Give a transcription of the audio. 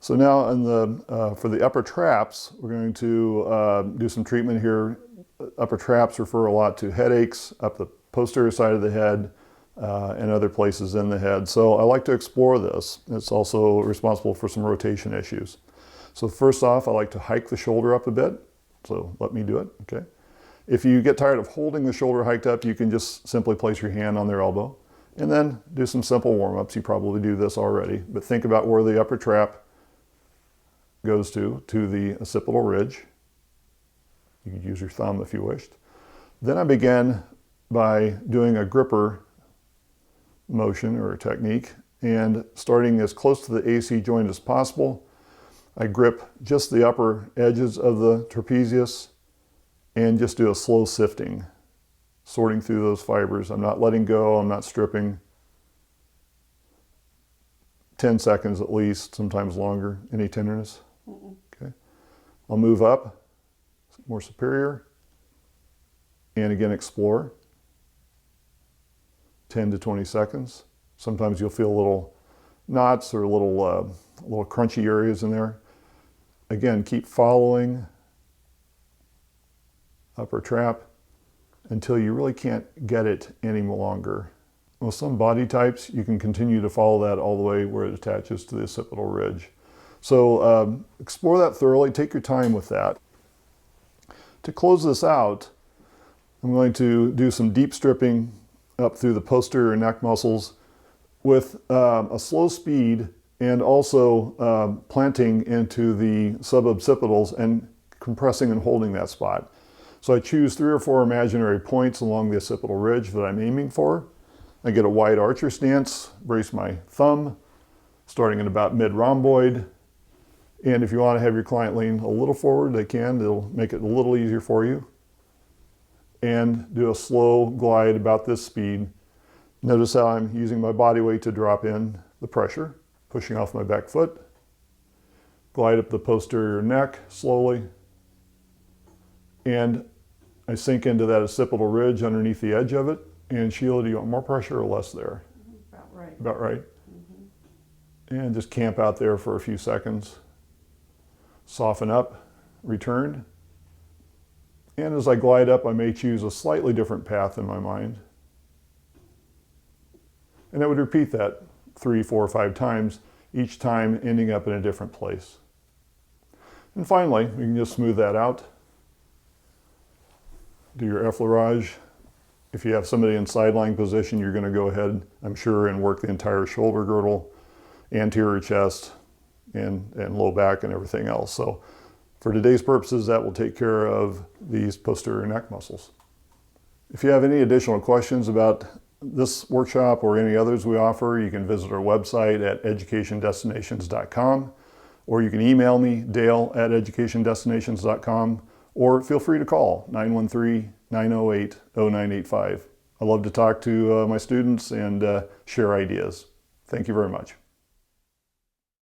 So now for the upper traps, we're going to do some treatment here. Upper traps refer a lot to headaches up the posterior side of the head and other places in the head. So I like to explore this. It's also responsible for some rotation issues. So first off, I like to hike the shoulder up a bit. So let me do it, okay? If you get tired of holding the shoulder hiked up, you can just simply place your hand on their elbow and then do some simple warm-ups. You probably do this already, but think about where the upper trap goes to the occipital ridge. You could use your thumb if you wished. Then I begin by doing a gripper motion or technique, and starting as close to the AC joint as possible, I grip just the upper edges of the trapezius and just do a slow sifting, sorting through those fibers. I'm not letting go, I'm not stripping. 10 seconds at least, sometimes longer. Any tenderness? Okay. I'll move up, more superior, and again explore. 10 to 20 seconds. Sometimes you'll feel little knots or little crunchy areas in there. Again, keep following upper trap until you really can't get it any longer. With some body types, you can continue to follow that all the way where it attaches to the occipital ridge. So explore that thoroughly, take your time with that. To close this out, I'm going to do some deep stripping up through the posterior neck muscles with a slow speed and also planting into the suboccipitals and compressing and holding that spot. So I choose 3 or 4 imaginary points along the occipital ridge that I'm aiming for. I get a wide archer stance, brace my thumb, starting at about mid-rhomboid. And if you want to have your client lean a little forward, they can. It'll make it a little easier for you. And do a slow glide about this speed. Notice how I'm using my body weight to drop in the pressure, pushing off my back foot. Glide up the posterior neck slowly. And I sink into that occipital ridge underneath the edge of it. And Sheila, do you want more pressure or less there? About right. About right. And just camp out there for a few seconds. Soften up, return. And as I glide up, I may choose a slightly different path in my mind. And I would repeat that 3, 4, 5 times, each time ending up in a different place. And finally, we can just smooth that out. Do your effleurage. If you have somebody in side lying position, you're going to go ahead, I'm sure, and work the entire shoulder girdle, anterior chest, and low back and everything else. So for today's purposes, that will take care of these posterior neck muscles. If you have any additional questions about this workshop or any others we offer, you can visit our website at educationdestinations.com, or you can email me, dale@educationdestinations.com, or feel free to call 913-908-0985. I love to talk to my students and share ideas. Thank you very much.